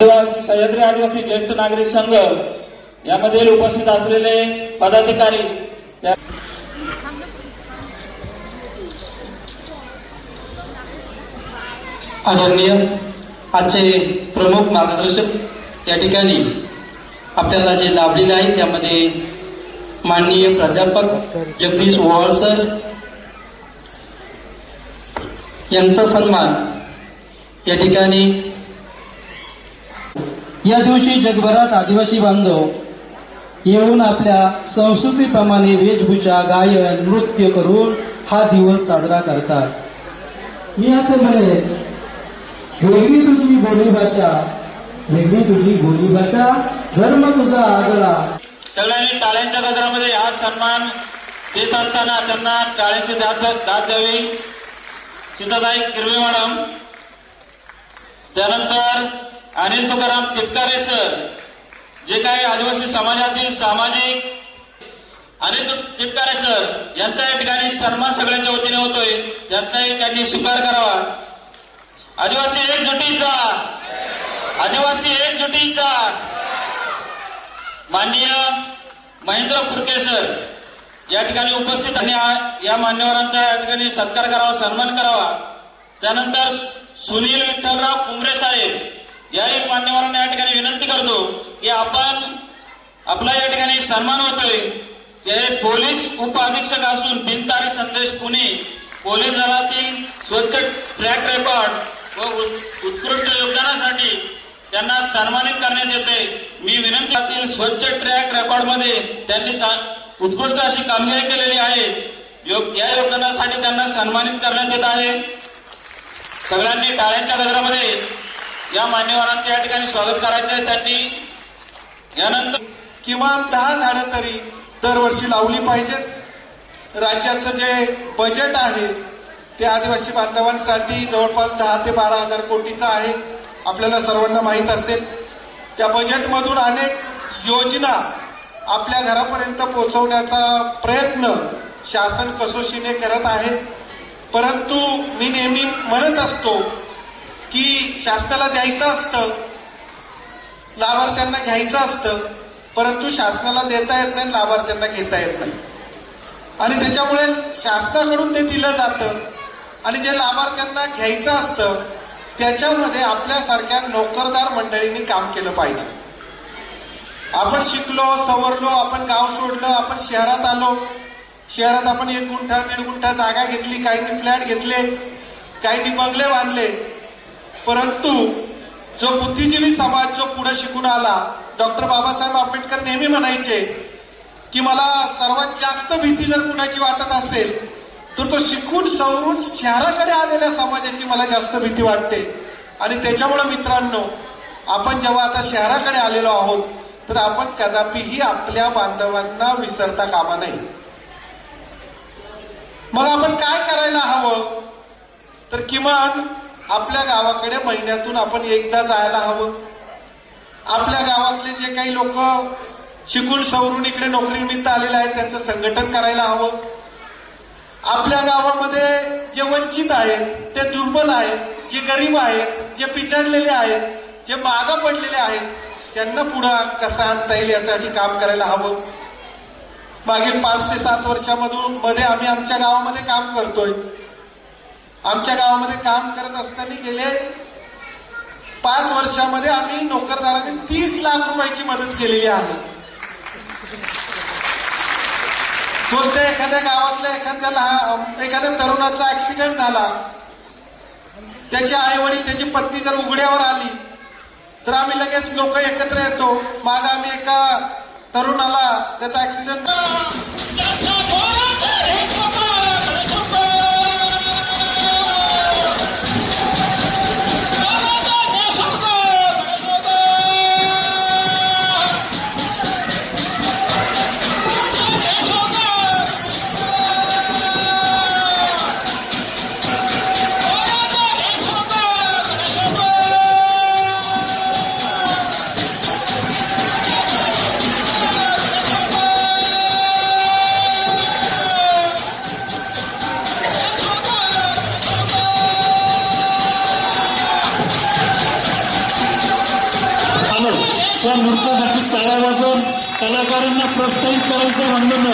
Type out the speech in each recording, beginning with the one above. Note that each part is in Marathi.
सह्याद्री आदिवासी ज्येष्ठ नागरिक संघ यामध्ये उपस्थित असलेले पदाधिकारी आदरणीय आजचे प्रमुख मार्गदर्शक या ठिकाणी आपल्याला जे लाभलेले आहे त्यामध्ये माननीय प्राध्यापक जगदीश ओवाळ सर यांचा सन्मान या ठिकाणी या दिवशी जगभरात आदिवासी बांधव येऊन आपल्या संस्कृतीप्रमाणे वेशभूषा गायन नृत्य करून हा दिवस साजरा करतात। मी असे म्हणेन, वेगळी तुझी बोलीभाषा, वेगळी तुझी बोलीभाषा, धर्म तुझा आगळा। सगळ्यांनी टाळ्यांच्या गजरामध्ये हा सन्मान देत असताना त्यांना टाळ्यांची दाद द्यावी। सीताताई किरवे मॅडम, त्यानंतर अनिल तुकाराम तिटकारे सर, जे काही आदिवासी समाजातील सामाजिक अनिल तिटकारे सर यांचा या ठिकाणी सन्मान सगळ्यांच्या वतीने होतोय, त्यांचाही त्यांनी स्वीकार करावा। आदिवासी एकजुटीचा, आदिवासी एकजुटीचा। माननीय महेंद्र फुरके सर या ठिकाणी उपस्थित आणि या मान्यवरांचा या ठिकाणी सत्कार करावा, सन्मान करावा। त्यानंतर सुनील विठ्ठलराव कुंभरे साहेब याही मान्यवरांना या ठिकाणी विनंती करतो की आपण आपला या ठिकाणी सन्मान होतोय। ते पोलीस उप अधीक्षक असून बिनतारी संदेश पुणे पोलीस दलातील स्वच्छ ट्रॅक रेकॉर्ड व उत्कृष्ट योगदानासाठी त्यांना सन्मानित करण्यात येते। मी विनंतीतील स्वच्छ ट्रॅक रेकॉर्डमध्ये त्यांनी उत्कृष्ट अशी कामगिरी केलेली आहे। या योगदानासाठी त्यांना सन्मानित करण्यात येत आहे। सगळ्यांनी टाळ्यांच्या गजरामध्ये या मान्यवरांचे या ठिकाणी स्वागत करायचं आहे। त्यांनी यानंतर किमान 10 झाडं तरी दरवर्षी लावली पाहिजेत। राज्याचं जे बजेट आहे ते आदिवासी बांधवांसाठी जवळपास 10 ते 12 हजार कोटीचं आहे, आपल्याला सर्वांना माहीत असेल। त्या बजेटमधून अनेक योजना आपल्या घरापर्यंत पोहोचवण्याचा प्रयत्न शासन कसोशीने करत आहे। परंतु मी नेहमी म्हणत असतो की शासनाला द्यायचं असतं, लाभार्थ्यांना घ्यायचं असतं, परंतु शासनाला देता येत नाही, लाभार्थ्यांना घेता येत नाही। आणि त्याच्यामुळे शासनाकडून ते दिलं जातं आणि जे लाभार्थ्यांना घ्यायचं असतं त्याच्यामध्ये आपल्यासारख्या नोकरदार मंडळींनी काम केलं पाहिजे। आपण शिकलो, सवरलो, आपण गाव सोडलं, आपण शहरात आलो। शहरात आपण 1 गुंठा 1.5 गुंठा जागा घेतली, काहींनी फ्लॅट घेतले, काहींनी बंगले बांधले। परंतु जो बुद्धिजीवी समाज जो पुढे शिकून आला, डॉक्टर बाबासाहेब आंबेडकर नेहमी म्हणायचे की मला सर्वात जास्त भीती जर कुणाची वाटत असेल तर तो शिकून सवरून शहराकडे आलेल्या समाजाची मला जास्त भीती वाटते। आणि त्याच्यामुळे मित्रांनो, आपण जेव्हा आता शहराकडे आलेलो आहोत तर आपण कदापिही आपल्या बांधवांना विसरता कामा नये। मग आपण काय करायला हवं तर किमान आपल्या गावाकडे महिन्यातून आपण एकदा जायला हवं। आपल्या गावातले जे काही लोक शिकून सवरून इकडे नोकरीनिमित्त आलेले आहेत त्यांचं संघटन करायला हवं। आपल्या गावामध्ये जे वंचित आहेत, ते दुर्बल आहेत, जे गरीब आहेत, जे पिछाडलेले आहेत, जे मागं पडलेले आहेत, त्यांना पुढे कसं आणता येईल यासाठी काम करायला हवं। मागील 5 ते 7 वर्षामध्ये आम्ही आमच्या गावामध्ये काम करतोय। आमच्या गावामध्ये काम करत असताना गेले 5 वर्षामध्ये आम्ही नोकरदारांनी 30 लाख रुपयाची मदत केलेली आहे। कोणत्या एखाद्या गावातल्या एखाद्या तरुणाचा ऍक्सिडेंट झाला, त्याचे आई वडील त्याची पत्नी जर उघड्यावर आली तर आम्ही लगेच लोक एकत्र येतो। माग आम्ही एका तरुणाला त्याचा ऍक्सिडेंट त्या नृत्यासाठी तयार असून कलाकारांना प्रोत्साहित करायचं म्हणून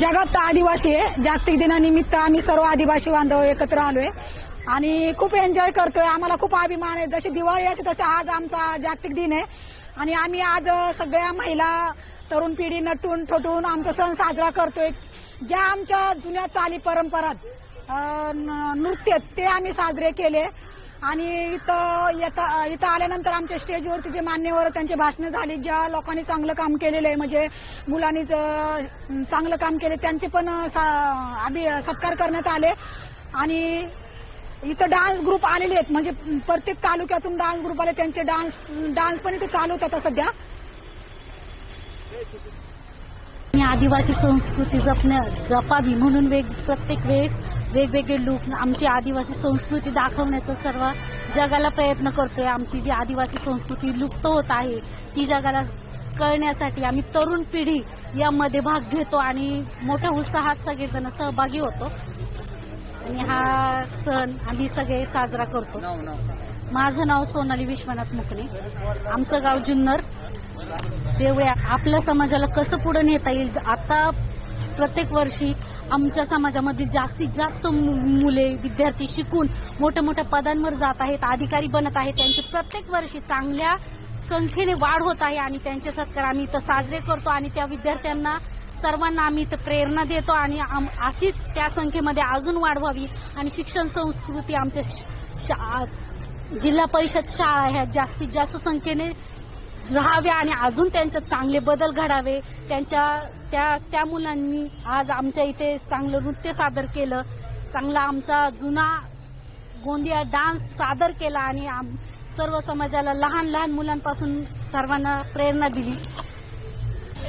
जगात आदिवासी आहे. जागतिक दिनानिमित्त आम्ही सर्व आदिवासी बांधव एकत्र आलोय आणि खूप एन्जॉय करतोय. आम्हाला खूप अभिमान आहे. जशी दिवाळी असते तसे आज आमचा जागतिक दिन आहे आणि आम्ही आज सगळ्या महिला तरुण पिढी नटून थटून आमचा सण साजरा करतोय. ज्या आमच्या जुन्या चाली परंपरात नृत्य ते आम्ही साजरे केले आणि इथं आल्यानंतर आमच्या स्टेजवरती जे मान्यवर त्यांची भाषणं झाली, ज्या लोकांनी चांगलं काम केलेलं आहे म्हणजे मुलांनी चांगलं काम केले त्यांचे पण सत्कार करण्यात आले आणि इथं डान्स ग्रुप आलेले आहेत. म्हणजे प्रत्येक तालुक्यातून डान्स ग्रुप आले, त्यांचे डान्स पण इथे चालू होतात सध्या. आदिवासी संस्कृती जपावी म्हणून प्रत्येक वेळेस वेगवेगळे लोक आमची आदिवासी संस्कृती दाखवण्याचा सर्व जगाला प्रयत्न करतोय. आमची जी आदिवासी संस्कृती लुप्त होत आहे ती जगाला कळण्यासाठी आम्ही तरुण पिढी यामध्ये भाग घेतो आणि मोठ्या उत्साहात सगळेजण सहभागी होतो आणि हा सण आम्ही सगळे साजरा करतो. माझं नाव सोनाली विश्वनाथ मुकणे, आमचं गाव जुन्नर देवळ्या. आपल्या समाजाला कसं पुढे नेता येईल, आता प्रत्येक वर्षी आमच्या समाजामध्ये जास्तीत जास्त मुले विद्यार्थी शिकून मोठ्या मोठ्या पदांवर जात आहेत, अधिकारी बनत आहेत. त्यांची प्रत्येक वर्षी चांगल्या संख्येने वाढ होत आहे आणि त्यांचे सत्कार आम्ही इथं साजरे करतो आणि त्या विद्यार्थ्यांना सर्वांना आम्ही इथं प्रेरणा देतो आणि अशीच त्या संख्येमध्ये अजून वाढ व्हावी आणि शिक्षण संस्कृती आमच्या जिल्हा परिषद शाळा ह्या जास्तीत जास्त संख्येने राहाव्या आणि अजून त्यांच्यात चांगले बदल घडावे, त्यांच्या त्या मुलांनी आज आमच्या इथे चांगलं नृत्य सादर केलं, चांगला आमचा जुना गोंदिया डान्स सादर केला आणि सर्व समाजाला लहान लहान मुलांपासून सर्वांना प्रेरणा दिली.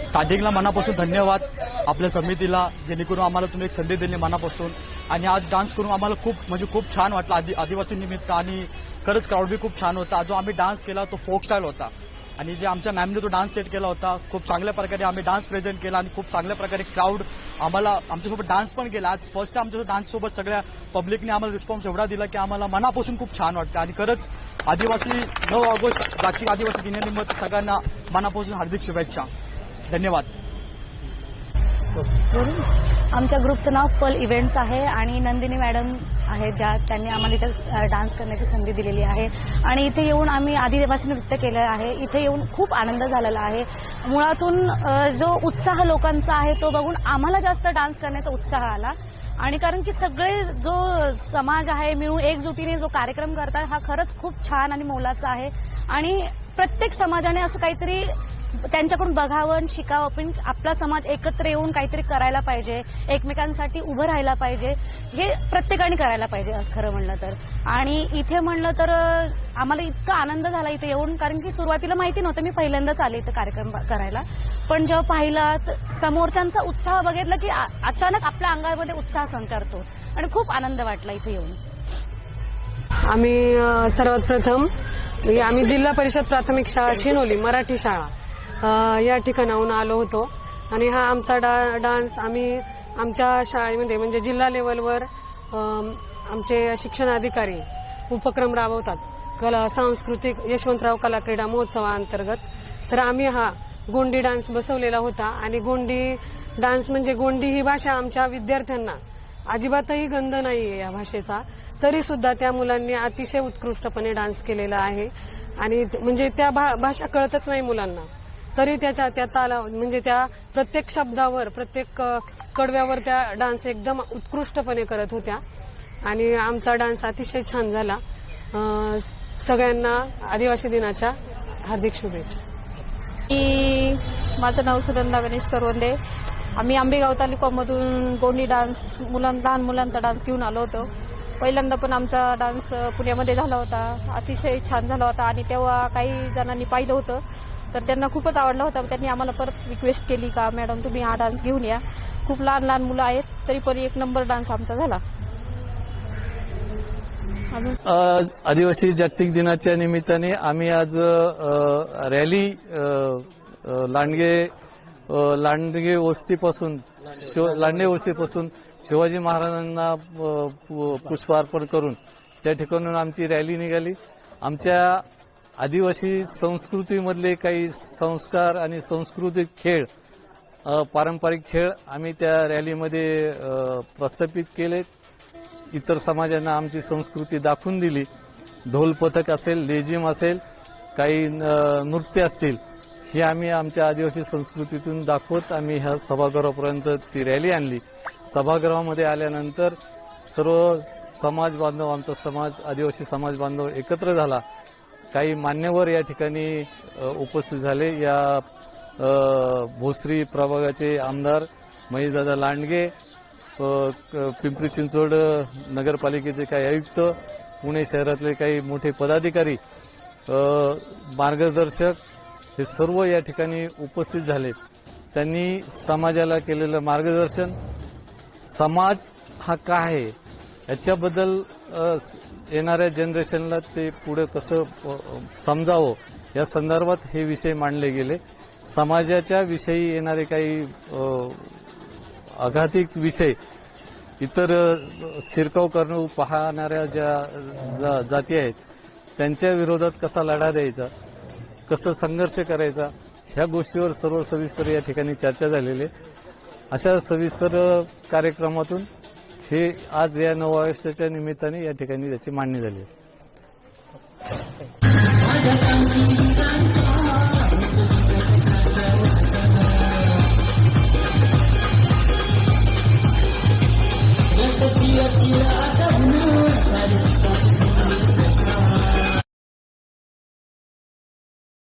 स्टार्टिंगला मनापासून धन्यवाद आपल्या समितीला, जेणेकरून आम्हाला तुम्ही एक संधी दिली मनापासून. आणि आज डान्स करून आम्हाला खूप छान वाटलं आदिवासी निमित्त. आणि खरंच क्राऊड बी खूप छान होता. जो आम्ही डान्स केला तो फोक स्टाईल होता आणि जे आमच्या मॅमने तो डान्स सेट केला होता, खूप चांगल्या प्रकारे आम्ही डान्स प्रेझेंट केला आणि खूप चांगल्या प्रकारे क्राऊड आम्हाला आमच्यासोबत डान्स पण केला. आज फर्स्ट टाइम आमच्या डान्स सोबत सगळ्या पब्लिकने आम्हाला रिस्पॉन्स एवढा दिला की आम्हाला मनापासून खूप छान वाटतं. आणि खरंच आदिवासी 9 ऑगस्ट जागतिक आदिवासी दिनानिमित्त सगळ्यांना मनापासून हार्दिक शुभेच्छा. धन्यवाद. आमच्या ग्रुपचं नाव पल इव्हेंट्स आहे आणि नंदिनी मॅडम आहेत ज्या त्यांनी आम्हाला इथे डान्स करण्याची संधी दिलेली आहे. आणि इथे येऊन आम्ही आदिवासी नृत्य केलं आहे. इथे येऊन खूप आनंद झालेला आहे. मुळातून जो उत्साह लोकांचा आहे तो बघून आम्हाला जास्त डान्स करण्याचा उत्साह आला. आणि कारण की सगळे जो समाज आहे मिळून एकजुटीने जो कार्यक्रम करतात हा खरंच खूप छान आणि मोलाचा आहे. आणि प्रत्येक समाजाने असं काहीतरी त्यांच्याकडून बघावं आणि शिकावं. पण आपला समाज एकत्र येऊन काहीतरी करायला पाहिजे, एकमेकांसाठी उभं राहायला पाहिजे, हे प्रत्येकाने करायला पाहिजे असं खरं म्हणलं तर. आणि इथे म्हणलं तर आम्हाला इतका आनंद झाला इथे येऊन, कारण की सुरुवातीला माहिती नव्हतं, मी पहिल्यांदाच आले इथं कार्यक्रम करायला. पण जेव्हा पाहिलं समोरच्यांचा उत्साह बघितला की अचानक आपल्या अंगामध्ये उत्साह संचारतो आणि खूप आनंद वाटला इथे येऊन. आम्ही सर्वात प्रथम आम्ही जिल्हा परिषद प्राथमिक शाळा शिनोली मराठी शाळा या ठिकाणाहून आलो होतो. आणि हा आमचा डान्स आम्ही आमच्या शाळेमध्ये म्हणजे जिल्हा लेवलवर आमचे शिक्षणाधिकारी उपक्रम राबवतात सांस्कृतिक यशवंतराव कला क्रीडा महोत्सवाअंतर्गत. तर आम्ही हा गोंडी डान्स बसवलेला होता. आणि गोंडी डान्स म्हणजे गोंडी ही भाषा आमच्या विद्यार्थ्यांना अजिबातही गंध नाहीये या भाषेचा, तरी सुद्धा त्या मुलांनी अतिशय उत्कृष्टपणे डान्स केलेला आहे. आणि म्हणजे त्या भाषा कळतच नाही मुलांना, तरी त्या ताला म्हणजे त्या प्रत्येक शब्दावर प्रत्येक कडव्यावर त्या डान्स एकदम उत्कृष्टपणे करत होत्या. आणि आमचा डान्स अतिशय छान झाला. सगळ्यांना आदिवासी दिनाच्या हार्दिक शुभेच्छा. माझं नाव सुनंदा गणेश करवंदे. आम्ही आंबेगाव तालुक्यामधून गोंडी डान्स लहान मुलांचा डान्स घेऊन आलो होतो. पहिल्यांदा पण आमचा डान्स पुण्यामध्ये झाला होता, अतिशय छान झाला होता. आणि तेव्हा काही जणांनी पाहिलं होतं तर त्यांना खूपच आवडला होता. त्यांनी आम्हाला परत रिक्वेस्ट केली का मॅडम तुम्ही हा डान्स घेऊन या. खूप लहान लहान मुलं आहेत तरी पण 1 नंबर डान्स आमचा झाला. आदिवासी जागतिक दिनाच्या निमित्ताने आम्ही आज रॅली लांडगे वस्तीपासून शिवाजी महाराजांना पुष्पार्पण करून त्या ठिकाणून आमची रॅली निघाली. आमच्या आदिवासी संस्कृतीमधले काही संस्कार आणि सांस्कृतिक खेळ, पारंपरिक खेळ आम्ही त्या रॅलीमध्ये प्रस्थापित केले. इतर समाजांना आमची संस्कृती दाखवून दिली. ढोल पथक असेल, लेझिम असेल, काही नृत्य असतील, ही आम्ही आमच्या आदिवासी संस्कृतीतून दाखवत आम्ही ह्या सभागृहापर्यंत ती रॅली आणली. सभागृहामध्ये आल्यानंतर सर्व समाज बांधव, आमचा समाज आदिवासी समाज बांधव एकत्र झाला. काही मान्यवर या ठिकाणी उपस्थित झाले. या भोसरी प्रभागाचे आमदार महेशदादा लांडगे, पिंपरी चिंचवड नगरपालिकेचे काही आयुक्त, पुणे शहरातले काही मोठे पदाधिकारी, मार्गदर्शक हे सर्व या ठिकाणी उपस्थित झाले. त्यांनी समाजाला केलेलं मार्गदर्शन, समाज हा काय आहे याच्याबद्दल येणाऱ्या जनरेशनला ते पुढे कसं समजावं या संदर्भात हे विषय मांडले गेले. समाजाच्या विषयी येणारे काही आघातिक विषय, इतर शिरकाव करून पाहणाऱ्या ज्या जाती आहेत त्यांच्या विरोधात कसा लढा द्यायचा, कसं संघर्ष करायचा, ह्या गोष्टीवर सर्व सविस्तर या ठिकाणी चर्चा झालेली. अशा सविस्तर कार्यक्रमातून हे आज या 9 ऑगस्टच्या निमित्ताने या ठिकाणी त्याची मांडणी झाली.